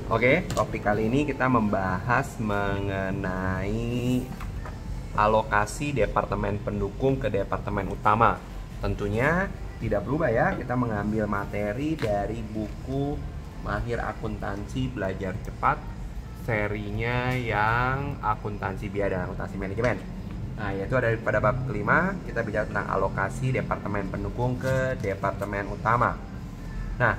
Oke, topik kali ini kita membahas mengenai alokasi departemen pendukung ke departemen utama. Tentunya tidak berubah ya, kita mengambil materi dari buku Mahir Akuntansi Belajar Cepat, serinya yang akuntansi biaya dan akuntansi manajemen. Nah, yaitu ada pada bab kelima, kita bicara tentang alokasi departemen pendukung ke departemen utama. Nah,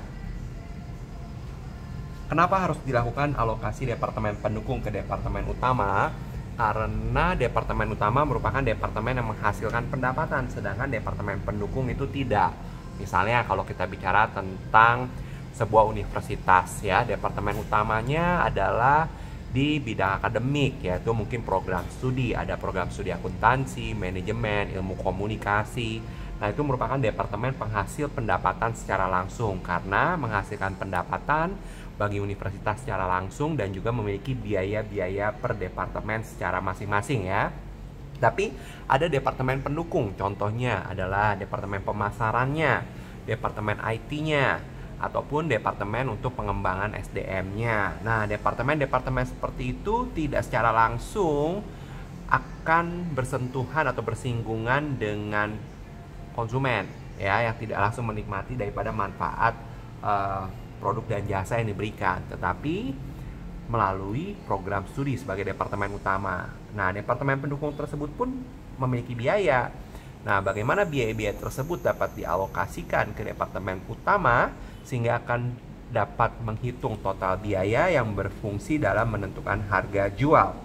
kenapa harus dilakukan alokasi departemen pendukung ke departemen utama? Karena departemen utama merupakan departemen yang menghasilkan pendapatan, sedangkan departemen pendukung itu tidak. Misalnya kalau kita bicara tentang sebuah universitas ya, departemen utamanya adalah di bidang akademik, yaitu mungkin program studi, ada program studi akuntansi, manajemen, ilmu komunikasi. Nah, itu merupakan departemen penghasil pendapatan secara langsung karena menghasilkan pendapatan bagi universitas secara langsung dan juga memiliki biaya-biaya per departemen secara masing-masing ya. Tapi ada departemen pendukung, contohnya adalah departemen pemasarannya, departemen IT-nya, ataupun departemen untuk pengembangan SDM-nya. Nah, departemen-departemen seperti itu tidak secara langsung akan bersentuhan atau bersinggungan dengan konsumen ya, yang tidak langsung menikmati daripada manfaat produk dan jasa yang diberikan, tetapi melalui program studi sebagai departemen utama. Nah, departemen pendukung tersebut pun memiliki biaya. Nah, bagaimana biaya-biaya tersebut dapat dialokasikan ke departemen utama sehingga akan dapat menghitung total biaya yang berfungsi dalam menentukan harga jual.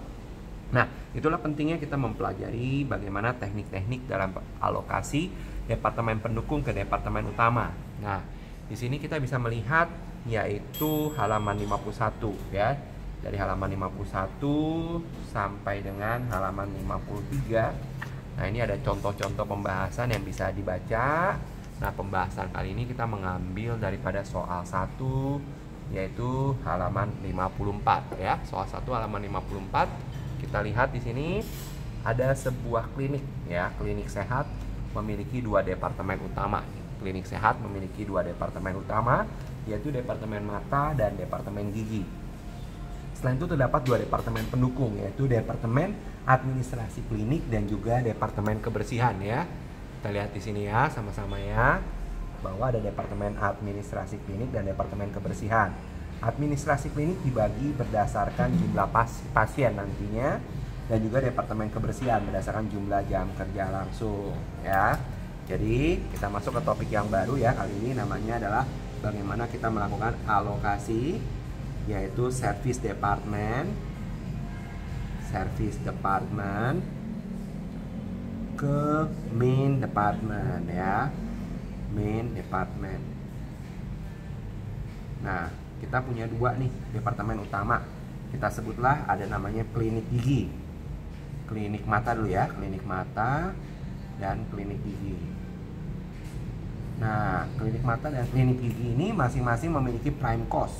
Nah, itulah pentingnya kita mempelajari bagaimana teknik-teknik dalam alokasi departemen pendukung ke departemen utama. Nah, di sini kita bisa melihat yaitu halaman 51 ya. Dari halaman 51 sampai dengan halaman 53. Nah, ini ada contoh-contoh pembahasan yang bisa dibaca. Nah, pembahasan kali ini kita mengambil daripada soal 1 yaitu halaman 54 ya. Soal 1 halaman 54. Kita lihat di sini ada sebuah klinik ya, klinik sehat memiliki dua departemen utama. Klinik sehat memiliki dua departemen utama, yaitu departemen mata dan departemen gigi. Selain itu terdapat dua departemen pendukung, yaitu departemen administrasi klinik dan juga departemen kebersihan ya. Kita lihat di sini ya, sama-sama ya, bahwa ada departemen administrasi klinik dan departemen kebersihan. Administrasi klinik dibagi berdasarkan jumlah pasien nantinya, dan juga departemen kebersihan berdasarkan jumlah jam kerja langsung ya. Jadi kita masuk ke topik yang baru ya, kali ini namanya adalah bagaimana kita melakukan alokasi, yaitu service department ke main department ya, main department. Nah, kita punya dua nih departemen utama, kita sebutlah ada namanya klinik gigi, klinik mata dulu ya, klinik mata dan klinik gigi. Nah, klinik mata dan klinik gigi ini masing-masing memiliki prime cost.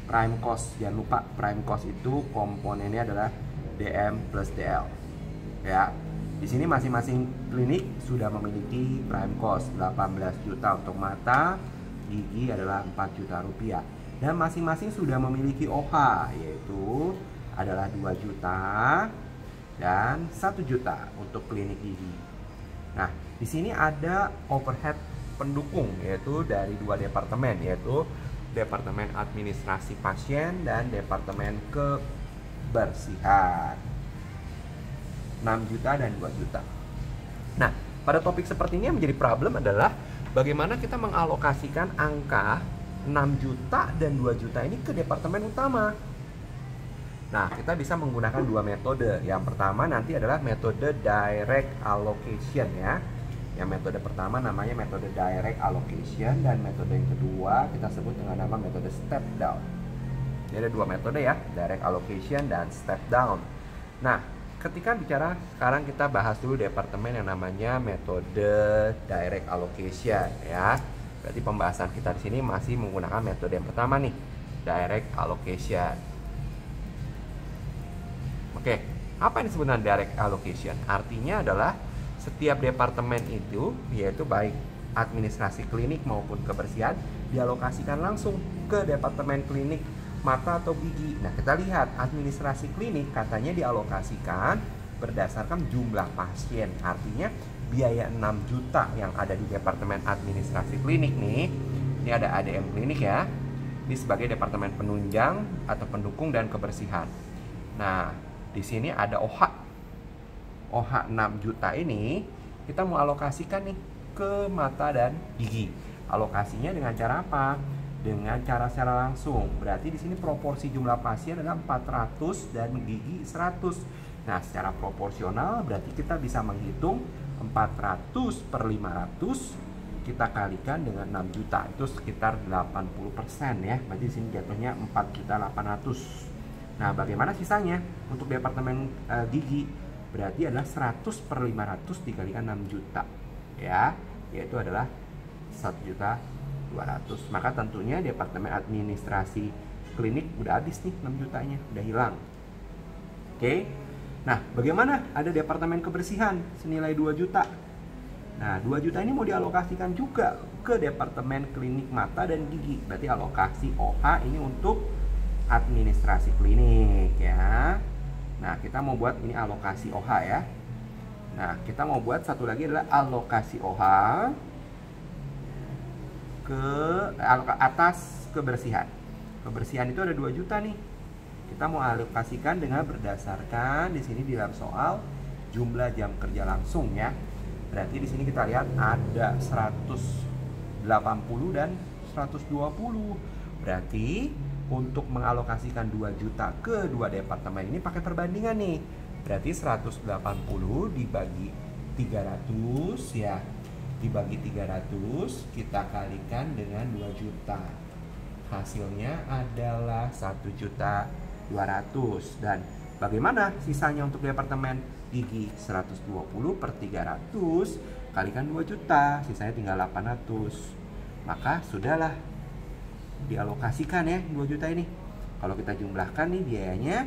Prime cost, jangan lupa prime cost itu komponennya adalah DM plus DL. Ya. Di sini masing-masing klinik sudah memiliki prime cost 18 juta untuk mata, gigi adalah 4 juta rupiah. Dan masing-masing sudah memiliki OH, yaitu adalah 2 juta dan 1 juta untuk klinik gigi. Nah, di sini ada overhead pendukung, yaitu dari dua departemen, yaitu departemen administrasi pasien dan departemen kebersihan. 6 juta dan 2 juta. Nah, pada topik seperti ini yang menjadi problem adalah bagaimana kita mengalokasikan angka 6 juta dan 2 juta ini ke departemen utama. Nah, kita bisa menggunakan dua metode. Yang pertama nanti adalah metode direct allocation ya. Yang metode pertama namanya metode direct allocation, dan metode yang kedua kita sebut dengan nama metode step down. Jadi ada dua metode ya, direct allocation dan step down. Nah, ketika bicara sekarang kita bahas dulu departemen yang namanya metode direct allocation ya. Berarti pembahasan kita di sini masih menggunakan metode yang pertama nih, direct allocation. Oke, apa yang disebut dengan direct allocation? Artinya adalah setiap departemen itu, yaitu baik administrasi klinik maupun kebersihan, dialokasikan langsung ke departemen klinik mata atau gigi. Nah, kita lihat administrasi klinik katanya dialokasikan berdasarkan jumlah pasien. Artinya biaya 6 juta yang ada di Departemen Administrasi Klinik nih. Ini ada ADM Klinik ya. Ini sebagai departemen penunjang atau pendukung dan kebersihan. Nah, di sini ada OHA. OHA 6 juta ini kita mau alokasikan nih ke mata dan gigi. Alokasinya dengan cara apa? Dengan cara secara langsung. Berarti di sini proporsi jumlah pasien adalah 400 dan gigi 100. Nah, secara proporsional berarti kita bisa menghitung 400 per 500 kita kalikan dengan 6 juta. Itu sekitar 80% ya. Berarti di sini jatuhnya 4.800.000. Nah, bagaimana sisanya untuk departemen gigi? Berarti adalah 100 per 500 dikalikan 6 juta. Ya, yaitu adalah 1.200.000. Maka tentunya departemen administrasi klinik udah habis nih 6 jutanya, udah hilang. Oke. Nah, bagaimana ada departemen kebersihan senilai 2 juta? Nah, 2 juta ini mau dialokasikan juga ke departemen klinik mata dan gigi. Berarti alokasi OHA ini untuk administrasi klinik ya. Nah, kita mau buat ini alokasi OHA ya. Nah, kita mau buat satu lagi adalah alokasi OHA ke atas kebersihan. Kebersihan itu ada 2 juta nih. Kita mau alokasikan dengan berdasarkan di sini di dalam soal jumlah jam kerja langsung ya. Berarti di sini kita lihat ada 180 dan 120. Berarti untuk mengalokasikan 2 juta ke dua departemen ini pakai perbandingan nih. Berarti 180 dibagi 300 ya. Dibagi 300 kita kalikan dengan 2 juta. Hasilnya adalah 1.200.000. Dan bagaimana sisanya untuk departemen gigi? 120 per 300 kalikan 2 juta, sisanya tinggal 800. Maka sudahlah dialokasikan ya 2 juta ini. Kalau kita jumlahkan nih biayanya,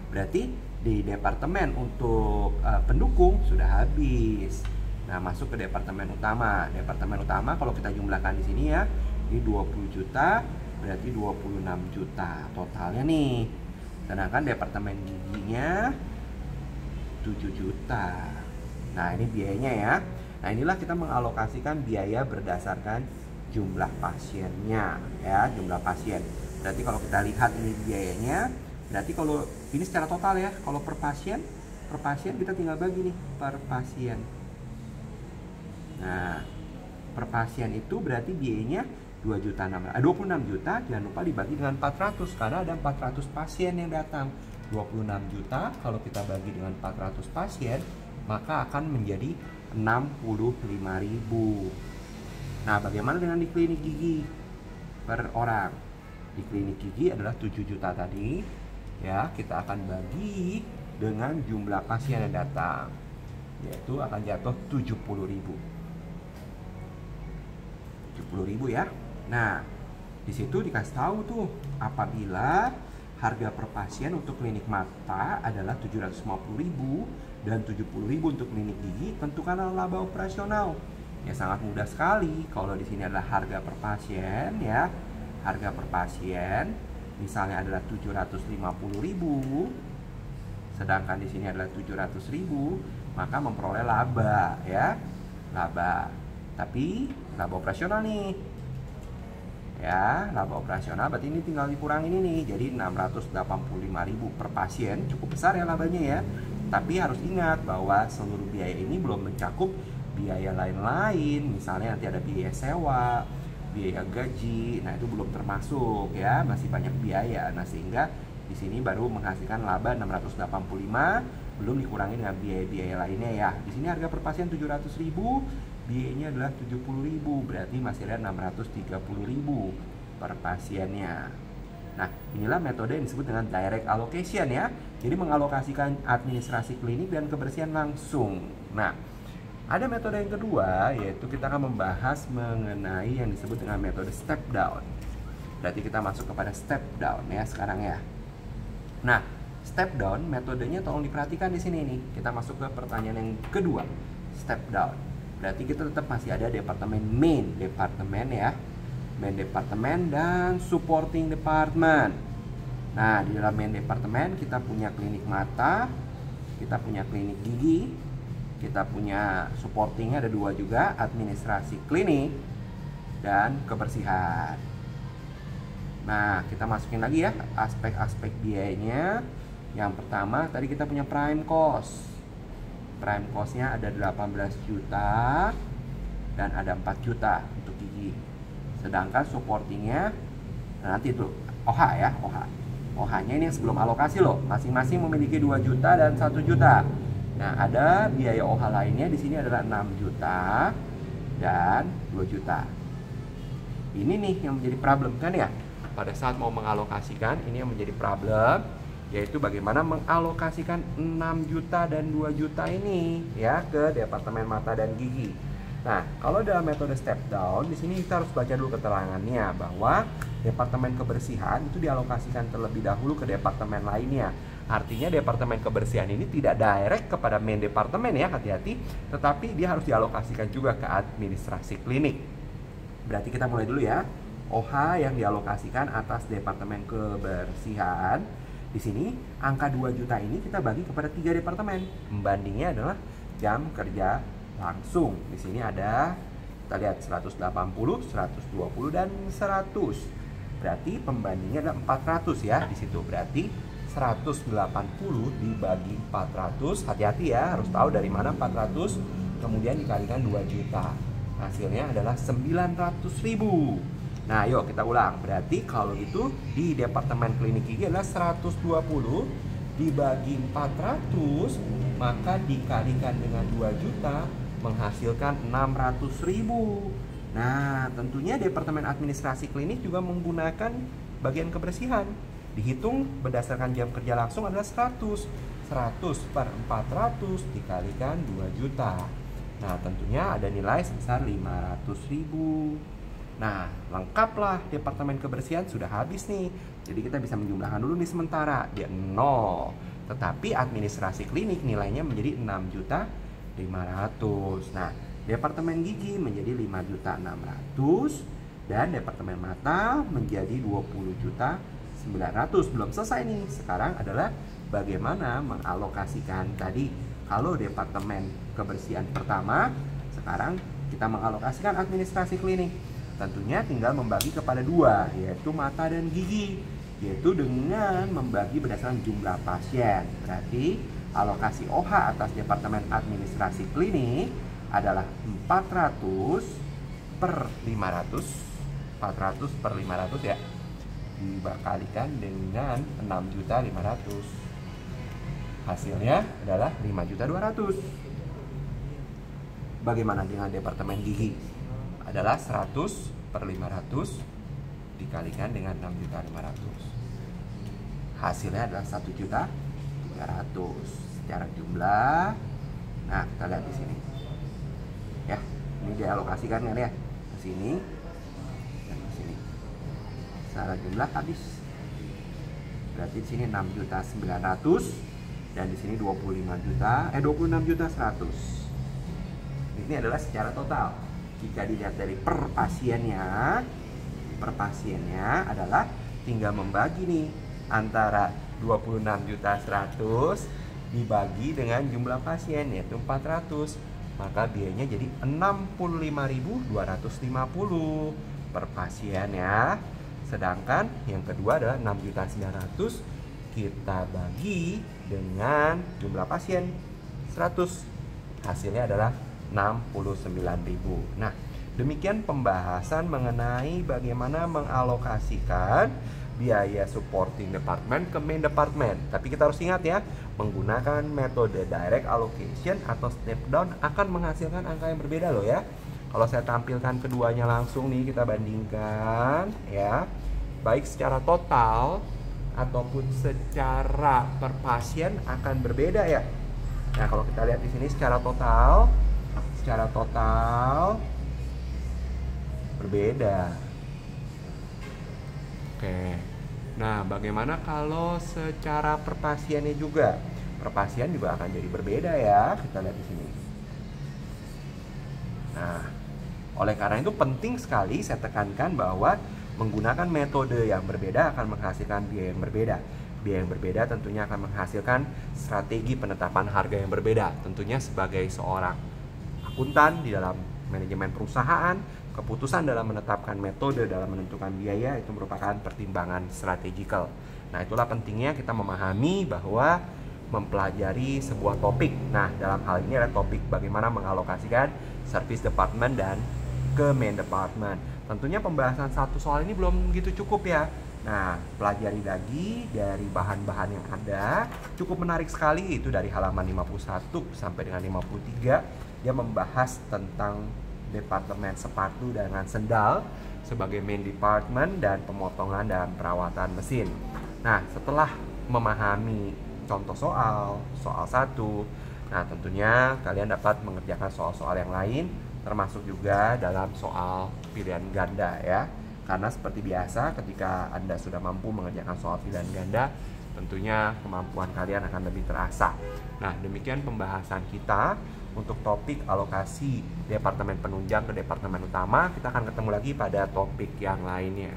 berarti di departemen untuk pendukung sudah habis. Nah, masuk ke departemen utama. Departemen utama kalau kita jumlahkan di sini ya, ini 20 juta, berarti 26 juta totalnya nih. Sedangkan departemen giginya 7 juta. Nah, ini biayanya ya. Nah, inilah kita mengalokasikan biaya berdasarkan jumlah pasiennya ya, jumlah pasien. Berarti kalau kita lihat ini biayanya, berarti kalau ini secara total ya, kalau per pasien kita tinggal bagi nih per pasien. Nah, per pasien itu berarti biayanya 26 juta, jangan lupa dibagi dengan 400 karena ada 400 pasien yang datang. 26 juta kalau kita bagi dengan 400 pasien, maka akan menjadi 65.000. Nah, bagaimana dengan di klinik gigi per orang? Di klinik gigi adalah 7 juta tadi. Ya, kita akan bagi dengan jumlah pasien yang datang. Yaitu akan jatuh 70.000. 70.000 ya. Nah, di situ dikasih tahu tuh apabila harga per pasien untuk klinik mata adalah 750.000 dan 70.000 untuk klinik gigi, tentukanlah laba operasional. Ya, sangat mudah sekali. Kalau di sini adalah harga per pasien ya. Harga per pasien misalnya adalah 750.000, sedangkan di sini adalah 700.000, maka memperoleh laba ya. Laba. Tapi laba operasional nih. Ya, laba operasional berarti ini tinggal dikurangin ini. Jadi 685.000 per pasien, cukup besar ya labanya ya. Tapi harus ingat bahwa seluruh biaya ini belum mencakup biaya lain-lain, misalnya nanti ada biaya sewa, biaya gaji, nah itu belum termasuk ya, masih banyak biaya. Nah, sehingga di sini baru menghasilkan laba 685, belum dikurangi dengan biaya-biaya lainnya ya. Di sini harga per pasien 700.000, biayanya adalah 70.000, berarti masih ada 630.000 per pasiennya. Nah, inilah metode yang disebut dengan direct allocation ya. Jadi mengalokasikan administrasi klinik dan kebersihan langsung. Nah, ada metode yang kedua, yaitu kita akan membahas mengenai yang disebut dengan metode step down. Berarti kita masuk kepada step down ya sekarang ya. Nah, step down metodenya tolong diperhatikan di sini nih. Kita masuk ke pertanyaan yang kedua, step down. Berarti kita tetap masih ada departemen main, departemen ya. main departemen dan supporting department. Nah, di dalam main departemen kita punya klinik mata, kita punya klinik gigi, kita punya supportingnya ada 2 juga, administrasi klinik dan kebersihan. Nah, kita masukin lagi ya aspek-aspek biayanya. Yang pertama tadi kita punya prime cost. Prime cost-nya ada 18 juta dan ada 4 juta untuk gigi. Sedangkan supportingnya nanti tuh OH ya, OH-nya ini sebelum alokasi loh. Masing-masing memiliki 2 juta dan 1 juta. Nah, ada biaya OH lainnya di sini adalah 6 juta dan 2 juta. Ini nih yang menjadi problem kan ya? Pada saat mau mengalokasikan, ini yang menjadi problem, yaitu bagaimana mengalokasikan 6 juta dan 2 juta ini ya ke departemen mata dan gigi. Nah, kalau dalam metode step down, di sini kita harus baca dulu keterangannya bahwa departemen kebersihan itu dialokasikan terlebih dahulu ke departemen lainnya. Artinya departemen kebersihan ini tidak direct kepada main departemen ya, hati-hati, tetapi dia harus dialokasikan juga ke administrasi klinik. Berarti kita mulai dulu ya. OH yang dialokasikan atas departemen kebersihan. Di sini angka 2 juta ini kita bagi kepada 3 departemen. Pembandingnya adalah jam kerja langsung. Di sini ada, kita lihat 180, 120 dan 100. Berarti pembandingnya adalah 400 ya di situ. Berarti 180 dibagi 400. Hati-hati ya, harus tahu dari mana 400. Kemudian dikalikan 2 juta. Hasilnya adalah 900.000. Nah, yuk kita ulang. Berarti kalau gitu di departemen klinik gigi adalah 120 dibagi 400, maka dikalikan dengan 2 juta menghasilkan 600.000. Nah, tentunya departemen administrasi klinik juga menggunakan bagian kebersihan. Dihitung berdasarkan jam kerja langsung adalah 100. 100 per 400 dikalikan 2 juta. Nah, tentunya ada nilai sebesar 500.000. Nah, lengkaplah departemen kebersihan sudah habis nih. Jadi kita bisa menjumlahkan dulu nih sementara. Dia 0. Tetapi administrasi klinik nilainya menjadi 6.500.000. Nah, departemen gigi menjadi 5.600.000 dan departemen mata menjadi 20.900.000. Belum selesai nih. Sekarang adalah bagaimana mengalokasikan tadi. Kalau departemen kebersihan pertama, sekarang kita mengalokasikan administrasi klinik. Tentunya tinggal membagi kepada 2, yaitu mata dan gigi, yaitu dengan membagi berdasarkan jumlah pasien. Berarti alokasi OH atas departemen administrasi klinik adalah 400 per 500, 400 per 500 ya, dibakalikan dengan 6.500.000. Hasilnya adalah 5.200.000. Bagaimana dengan departemen gigi? Adalah 100 per 500 dikalikan dengan 6.500.000. Hasilnya adalah 1.300.000 secara jumlah. Nah, kita lihat di sini. Ya, ini dialokasikan kan ya ke sini dan ke sini. Secara jumlah habis. Berarti di sini 6.900.000 dan di sini 26.100.000. Ini adalah secara total. Jika dilihat dari per pasiennya adalah tinggal membagi nih antara 26.100.000 dibagi dengan jumlah pasien yaitu 400, maka biayanya jadi 65.250 per pasien ya. Sedangkan yang kedua adalah 6.900.000 kita bagi dengan jumlah pasien 100, hasilnya adalah 69.000. Nah, demikian pembahasan mengenai bagaimana mengalokasikan biaya supporting department ke main department. Tapi kita harus ingat ya, menggunakan metode direct allocation atau step down akan menghasilkan angka yang berbeda loh ya. Kalau saya tampilkan keduanya langsung nih, kita bandingkan ya, baik secara total ataupun secara per pasien akan berbeda ya. Nah, kalau kita lihat di sini secara total berbeda. Oke. Nah, bagaimana kalau secara per pasiennya juga? Per pasien juga akan jadi berbeda ya. Kita lihat di sini. Nah, Oleh karena itu penting sekali saya tekankan bahwa menggunakan metode yang berbeda akan menghasilkan biaya yang berbeda. Biaya yang berbeda tentunya akan menghasilkan strategi penetapan harga yang berbeda. Tentunya sebagai seorang akuntan di dalam manajemen perusahaan, keputusan dalam menetapkan metode dalam menentukan biaya itu merupakan pertimbangan strategikal. Nah, itulah pentingnya kita memahami bahwa mempelajari sebuah topik. Nah, dalam hal ini adalah topik bagaimana mengalokasikan service department dan ke main department. Tentunya pembahasan satu soal ini belum begitu cukup ya. Nah, pelajari lagi dari bahan-bahan yang ada. Cukup menarik sekali, itu dari halaman 51 sampai dengan 53. Dia membahas tentang departemen sepatu dengan sendal sebagai main department dan pemotongan dan perawatan mesin. Nah, setelah memahami contoh soal 1, nah tentunya kalian dapat mengerjakan soal-soal yang lain, termasuk juga dalam soal pilihan ganda ya. Karena seperti biasa ketika Anda sudah mampu mengerjakan soal pilihan ganda, tentunya kemampuan kalian akan lebih terasa. Nah, demikian pembahasan kita untuk topik alokasi departemen penunjang ke departemen utama. Kita akan ketemu lagi pada topik yang lainnya.